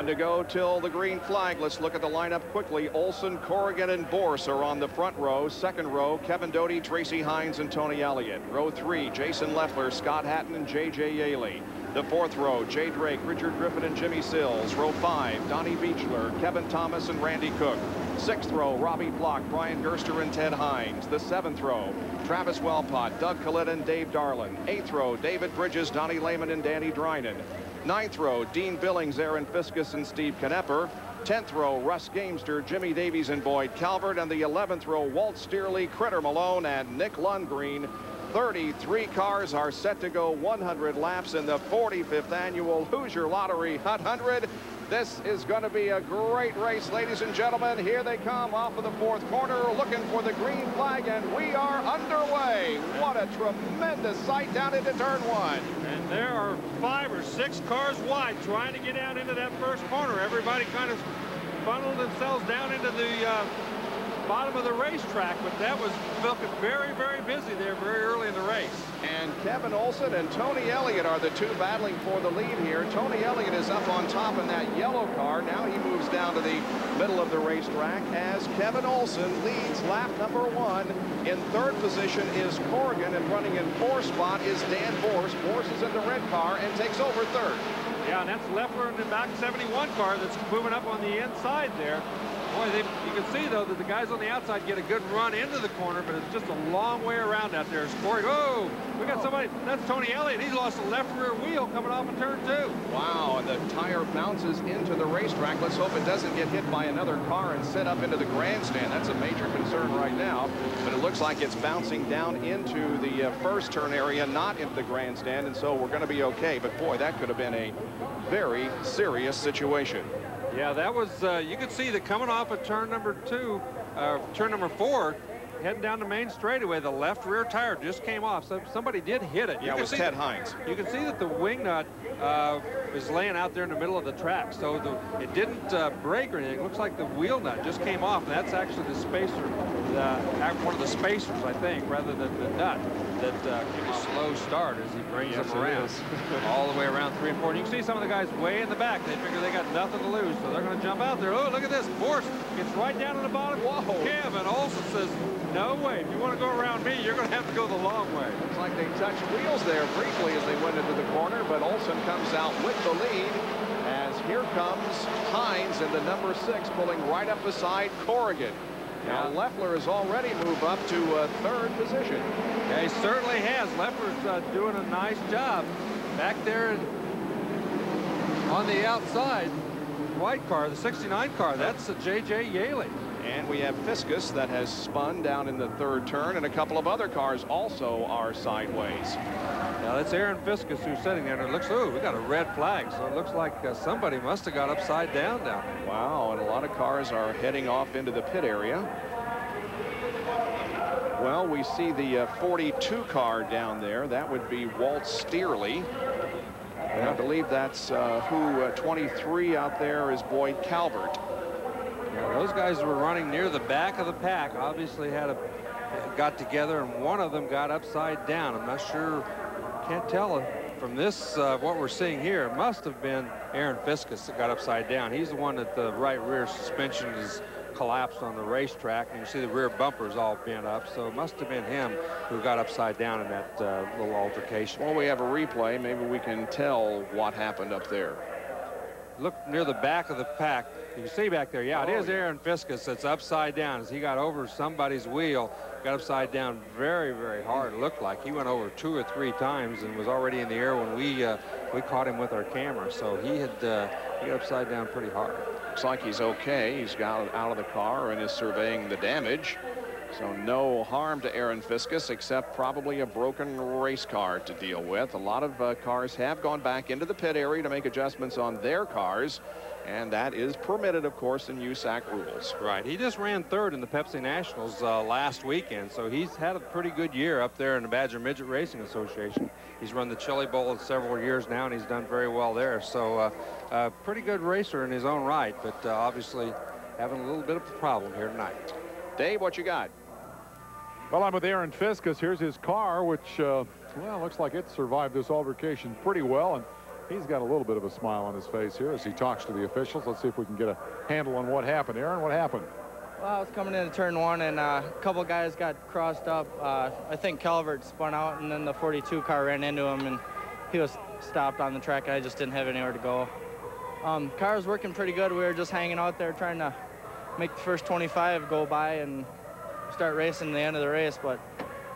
One to go till the green flag. Let's look at the lineup quickly. Olson, Corrigan, and Boorse are on the front row. Second row, Kevin Doty, Tracy Hines, and Tony Elliott. Row 3, Jason Leffler, Scott Hatton, and J.J. Yaley. The fourth row, Jay Drake, Richard Griffin, and Jimmy Sills. Row 5, Donnie Beechler, Kevin Thomas, and Randy Cook. Sixth row, Robbie Block, Brian Gerster, and Ted Hines. The seventh row, Travis Wellpott, Doug Collette, and Dave Darlin. Eighth row, David Bridges, Donnie Lehman, and Danny Drynan. Ninth row, Dean Billings, Aaron Fiskus, and Steve Knepper. 10th row, Russ Gamester, Jimmy Davies, and Boyd Calvert. And the 11th row, Walt Steerley, Critter Malone, and Nick Lundgreen. 33 cars are set to go 100 laps in the 45th annual Hoosier Lottery 100. This is going to be a great race, ladies and gentlemen. Here they come off of the fourth corner, looking for the green flag, and we are underway. What a tremendous sight down into turn 1. And there are 5 or 6 cars wide trying to get down into that first corner. Everybody kind of funneled themselves down into the bottom of the racetrack, but that was looking very, very busy there very early in the race. And Kevin Olson and Tony Elliott are the two battling for the lead here. Tony Elliott is up on top in that yellow car. Now he moves down to the middle of the racetrack as Kevin Olson leads lap number 1. In third position is Corrigan, and running in fourth spot is Dan Boorse. Boorse is in the red car and takes over third. Yeah, and that's Leffler in the back 71 car that's moving up on the inside there. Boy, you can see, though, that the guys on the outside get a good run into the corner, but it's just a long way around out there. Corey, oh, we got somebody. That's Tony Elliott. He's lost the left rear wheel coming off of turn 2. Wow, and the tire bounces into the racetrack. Let's hope it doesn't get hit by another car and set up into the grandstand. That's a major concern right now, but it looks like it's bouncing down into the first turn area, not into the grandstand, and so we're going to be okay. But, boy, that could have been a very serious situation. Yeah, that was, you could see that coming off of turn number 4, heading down the main straightaway, the left rear tire just came off. So somebody did hit it. Yeah, it was Ted Hines. You can see that the wing nut is laying out there in the middle of the track. So it didn't break or anything. It looks like the wheel nut just came off. And that's actually the spacer, one of the spacers, I think, rather than the nut that gives a slow start as he brings them around all the way around 3 and 4. And you can see some of the guys way in the back. They figure they got nothing to lose, so they're going to jump out there. Oh, look at this. Boorse gets right down to the bottom. Whoa. Kevin Olson says, no way. If you want to go around me, you're going to have to go the long way. Looks like they touched wheels there briefly as they went into the corner, but Olson comes out with the lead as here comes Hines in the number 6, pulling right up beside Corrigan. Now, Leffler has already moved up to third position. Yeah, he certainly has. Leffler's doing a nice job. Back there on the outside, white car, the 69 car, that's a J.J. Yaley. And we have Fiskus that has spun down in the third turn, and a couple of other cars also are sideways. Now, that's Aaron Fiskus who's sitting there, and it looks, oh, we got a red flag, so it looks like somebody must have got upside down there. Wow, and a lot of cars are heading off into the pit area. Well, we see the 42 car down there. That would be Walt Steerley. And I believe that's 23 out there is Boyd Calvert. Yeah, those guys were running near the back of the pack. Obviously got together, and one of them got upside down. I'm not sure, can't tell from this what we're seeing here. It must have been Aaron Fiskus that got upside down. He's the one that the right rear suspension is collapsed on the racetrack, and you see the rear bumpers all bent up, so it must have been him who got upside down in that little altercation. Well, we have a replay. Maybe we can tell what happened up there. Look near the back of the pack. You can see back there, yeah, it is Aaron Fiskus that's upside down as he got over somebody's wheel, got upside down very, very hard. It looked like he went over 2 or 3 times and was already in the air when we caught him with our camera. So he got upside down pretty hard. Looks like he's okay. He's got out of the car and is surveying the damage. So no harm to Aaron Fiskus, except probably a broken race car to deal with. A lot of cars have gone back into the pit area to make adjustments on their cars, and that is permitted, of course, in USAC rules. Right. He just ran third in the Pepsi Nationals last weekend, so he's had a pretty good year up there in the Badger Midget Racing Association. He's run the Chili Bowl several years now, and he's done very well there. So a pretty good racer in his own right, but obviously having a little bit of a problem here tonight. Dave, what you got? Well, I'm with Aaron Fiskus. Here's his car, which, well, looks like it survived this altercation pretty well. And He's got a little bit of a smile on his face here as he talks to the officials. Let's see if we can get a handle on what happened. Aaron, what happened? Well, I was coming into turn 1, and a couple guys got crossed up. I think Calvert spun out, and then the 42 car ran into him, and he was stopped on the track, and I just didn't have anywhere to go. Car was working pretty good. We were just hanging out there trying to make the first 25 go by and start racing the end of the race, but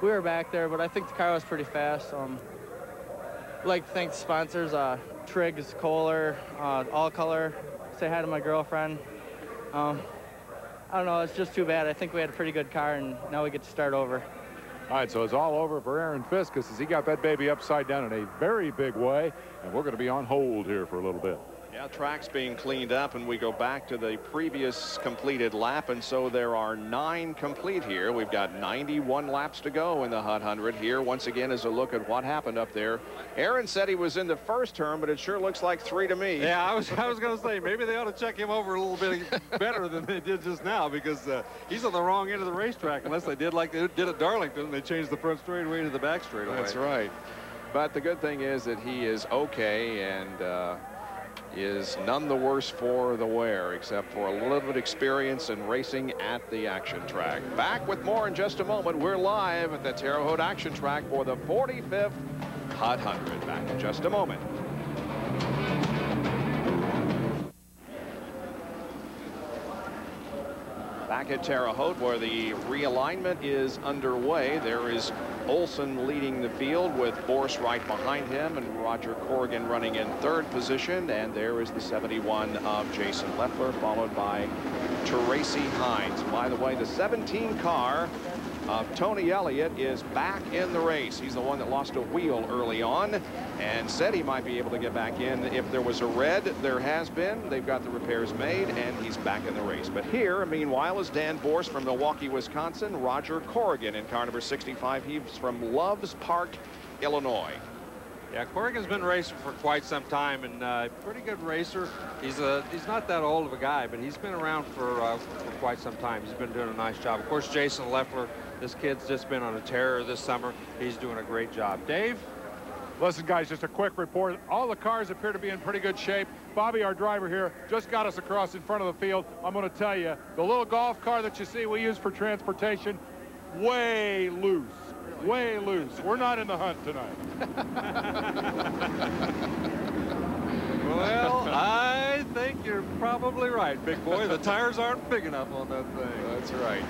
we were back there, but I think the car was pretty fast. I'd like to thank the sponsors, Triggs, Kohler, All Color. Say hi to my girlfriend. I don't know, it's just too bad. I think we had a pretty good car, and now we get to start over. All right, so it's all over for Aaron Fiskus as he got that baby upside down in a very big way, and we're going to be on hold here for a little bit. Yeah, track's being cleaned up, and we go back to the previous completed lap, and so there are 9 complete here. We've got 91 laps to go in the Hut 100. Here, once again, is a look at what happened up there. Aaron said he was in the first turn, but it sure looks like 3 to me. Yeah, I was going to say, maybe they ought to check him over a little bit better than they did just now, because he's on the wrong end of the racetrack, unless they did like they did at Darlington. They changed the front straightaway to the back straightaway. That's right. But the good thing is that he is okay, and is none the worse for the wear, except for a little bit of experience in racing at the action track. Back with more in just a moment. We're live at the Terre Haute Action Track for the 45th Hut 100. Back in just a moment. Back at Terre Haute, where the realignment is underway. There is Olson leading the field with Boorse right behind him, and Roger Corrigan running in 3rd position. And there is the 71 of Jason Leffler, followed by Tracy Hines. By the way, the 17 car of Tony Elliott is back in the race. He's the one that lost a wheel early on and said he might be able to get back in if there was a red. There has been. They've got the repairs made, and he's back in the race. But here, meanwhile, is Dan Boorse from Milwaukee, Wisconsin. Roger Corrigan in car number 65. He's from Loves Park, Illinois. Yeah, Corrigan's been racing for quite some time, and pretty good racer. He's not that old of a guy, but he's been around for quite some time. He's been doing a nice job. Of course, Jason Leffler, this kid's just been on a tear this summer. He's doing a great job. Dave? Listen, guys, just a quick report. All the cars appear to be in pretty good shape. Bobby, our driver here, just got us across in front of the field. I'm going to tell you, the little golf car that you see we use for transportation, way loose. Way loose. We're not in the hunt tonight. Well, I think you're probably right, big boy. The tires aren't big enough on that thing. That's right.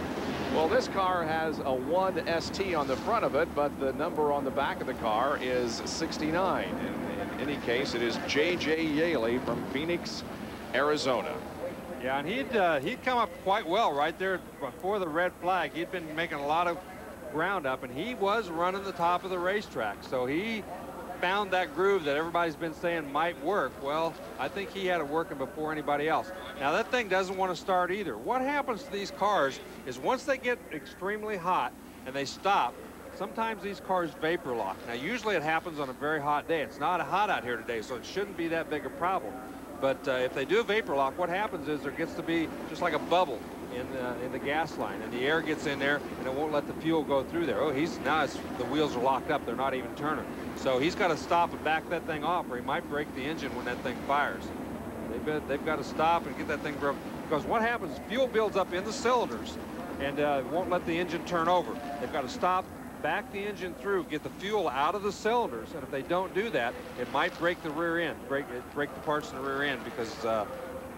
Well, this car has a 1 ST on the front of it, but the number on the back of the car is 69. In any case, it is J.J. Yaley from Phoenix, Arizona. Yeah, and he'd come up quite well right there before the red flag. He'd been making a lot of ground up, and he was running the top of the racetrack. So he found that groove that everybody's been saying might work. Well, I think he had it working before anybody else. Now, that thing doesn't want to start either. What happens to these cars is once they get extremely hot and they stop, sometimes these cars vapor lock. Now, usually it happens on a very hot day. It's not hot out here today, so it shouldn't be that big a problem. But if they do vapor lock, what happens is there gets to be just like a bubble in the gas line, and the air gets in there and it won't let the fuel go through there. Oh, the wheels are locked up. They're not even turning. So he's got to stop and back that thing off, or he might break the engine when that thing fires. They've got to stop and get that thing broken, because what happens is fuel builds up in the cylinders and won't let the engine turn over. They've got to stop, back the engine through, get the fuel out of the cylinders, and if they don't do that, it might break the rear end, break the parts in the rear end, because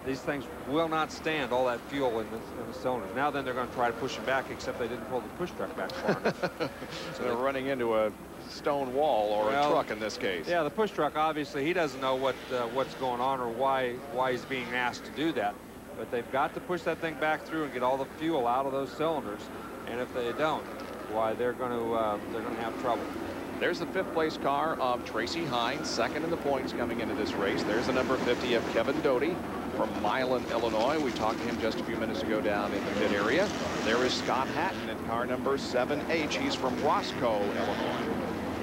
these things will not stand all that fuel in the cylinders. Now then, they're going to try to push them back, except they didn't pull the push truck back far enough. So they're running into a stone wall, or a truck in this case. Yeah, the push truck, obviously, he doesn't know what's going on or why he's being asked to do that. But they've got to push that thing back through and get all the fuel out of those cylinders. And if they don't, why, they're going to have trouble. There's the 5th place car of Tracy Hines, 2nd in the points coming into this race. There's the number 50 of Kevin Doty from Milan, Illinois. We talked to him just a few minutes ago down in the pit area. There is Scott Hatton in car number 7H. He's from Roscoe, Illinois.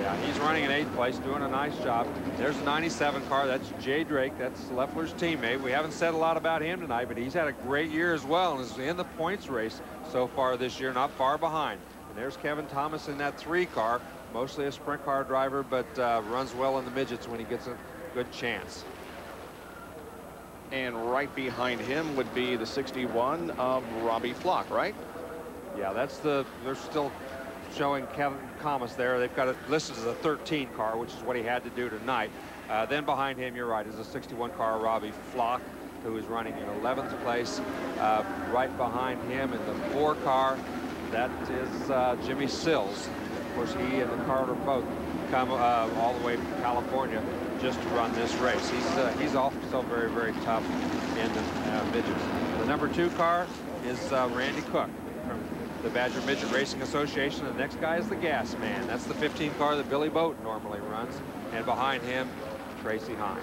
Yeah, he's running in 8th place, doing a nice job. There's the 97 car. That's Jay Drake. That's Leffler's teammate. We haven't said a lot about him tonight, but he's had a great year as well and is in the points race so far this year, not far behind. And there's Kevin Thomas in that 3 car, mostly a sprint car driver, but runs well in the midgets when he gets good chance. And right behind him would be the 61 of Robbie Flock, right? Yeah, that's they're still showing Kevin Thomas there. They've got it listed as a 13 car, which is what he had to do tonight. Then behind him, you're right, is a 61 car, Robbie Flock, who is running in 11th place. Right behind him in the 4 car, that is Jimmy Sills. Of course, he and the Carter both come all the way from California just to run this race. He's also very, very tough in the midgets. The number 2 car is Randy Cook from the Badger Midget Racing Association. The next guy is the Gas Man. That's the 15 car that Billy Boat normally runs. And behind him, Tracy Hines.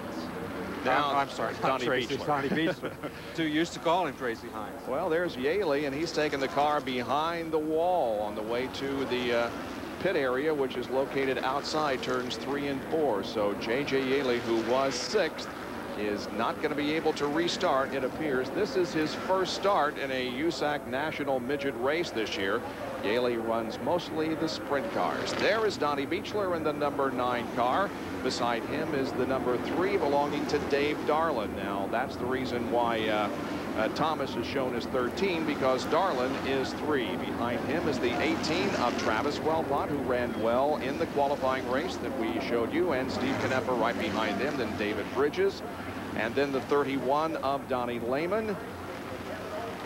Now, I'm sorry, not Donnie Tracy, Beachler. Donnie Beachler. Too used to call him Tracy Hines. Well, there's Yaley, and he's taking the car behind the wall on the way to the pit area, which is located outside turns 3 and 4. So J.J. Yaley, who was 6th, is not going to be able to restart, it appears. This is his first start in a USAC National Midget race this year. Yaley runs mostly the sprint cars. There is Donnie Beachler in the number 9 car. Beside him is the number 3 belonging to Dave Darlin. Now, that's the reason why Thomas is shown as 13, because Darlin is 3. Behind him is the 18 of Travis Wellbott, who ran well in the qualifying race that we showed you, and Steve Canepa right behind him, then David Bridges, and then the 31 of Donnie Lehman.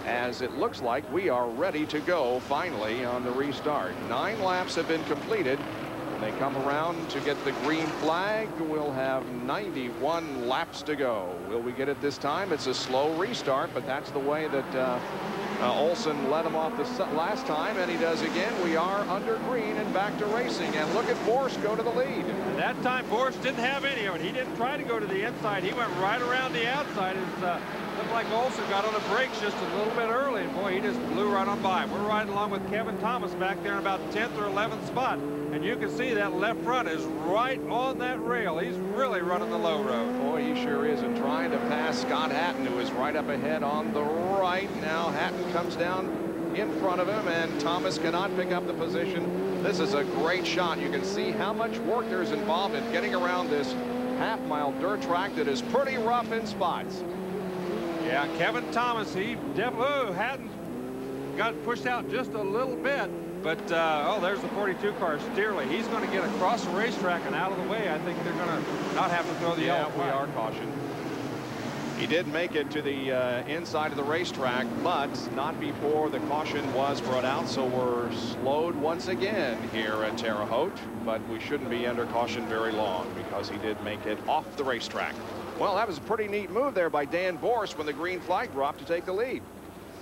As it looks like we are ready to go finally on the restart. 9 laps have been completed. When they come around to get the green flag, we'll have 91 laps to go. Will we get it this time? It's a slow restart, but that's the way that Olson let him off the last time, and he does again. We are under green and back to racing, and look at Boorse go to the lead. And that time Boorse didn't have any of it. He didn't try to go to the inside. He went right around the outside. Looked like Olson got on the brakes just a little bit early, and boy, he just blew right on by. We're riding along with Kevin Thomas back there in about 10th or 11th spot, and you can see that left front is right on that rail. He's really running the low road. Boy, he sure is, and trying to pass Scott Hatton, who is right up ahead on the right. Now Hatton comes down in front of him, and Thomas cannot pick up the position. This is a great shot. You can see how much work there's involved in getting around this half-mile dirt track that is pretty rough in spots. Yeah, Kevin Thomas, he definitely, Hatton got pushed out just a little bit, but oh, there's the 42 car, Steerley. He's going to get across the racetrack and out of the way. I think they're going to not have to throw the yellow flag. We are cautioned. He did make it to the inside of the racetrack, but not before the caution was brought out. So we're slowed once again here at Terre Haute, but we shouldn't be under caution very long because he did make it off the racetrack. Well, that was a pretty neat move there by Dan Boorse when the green flag dropped to take the lead.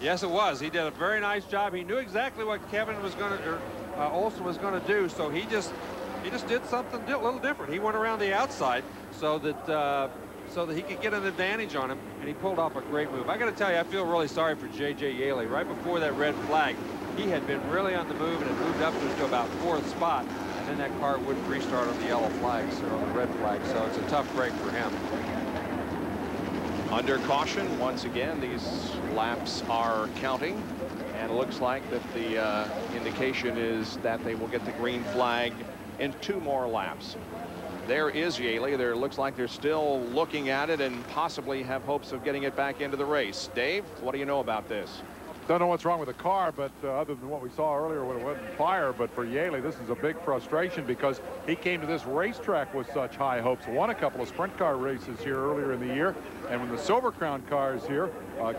Yes, it was. He did a very nice job. He knew exactly what Kevin was going to, Olson was going to do. So he just did something a little different. He went around the outside so that he could get an advantage on him, and he pulled off a great move. I got to tell you, I feel really sorry for J.J. Yaley. Right before that red flag, he had been really on the move and had moved up to about 4th spot, and then that car wouldn't restart on the yellow flags or on the red flag. So it's a tough break for him. Under caution once again. These laps are counting, and it looks like that the indication is that they will get the green flag in 2 more laps. There is Yaley. There looks like they're still looking at it and possibly have hopes of getting it back into the race. Dave, what do you know about this? Don't know what's wrong with the car, but other than what we saw earlier when it went in fire, but for Yaley, this is a big frustration because he came to this racetrack with such high hopes. Won a couple of sprint car races here earlier in the year, and when the Silver Crown cars here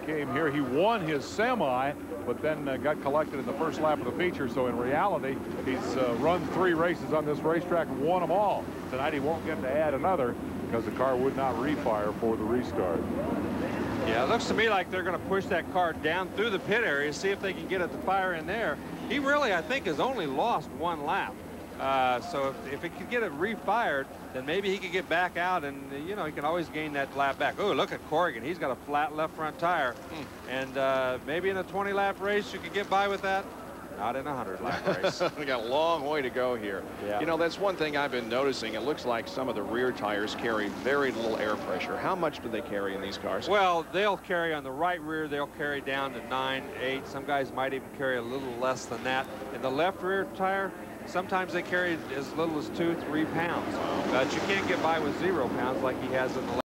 came here, he won his semi, but then got collected in the first lap of the feature. So in reality, he's run 3 races on this racetrack and won them all. Tonight he won't get to add another because the car would not refire for the restart. Yeah, it looks to me like they're going to push that car down through the pit area, see if they can get it to fire in there. He really, I think, has only lost 1 lap. So if he could get it refired, then maybe he could get back out, and you know, he can always gain that lap back. Oh, look at Corrigan. He's got a flat left front tire. And maybe in a 20-lap race you could get by with that. Not in a 100-lap race. We got a long way to go here. Yeah. You know, that's one thing I've been noticing. It looks like some of the rear tires carry very little air pressure. How much do they carry in these cars? Well, they'll carry on the right rear. They'll carry down to 9, 8. Some guys might even carry a little less than that. In the left rear tire, sometimes they carry as little as 2-3 pounds. But you can't get by with 0 pounds like he has in the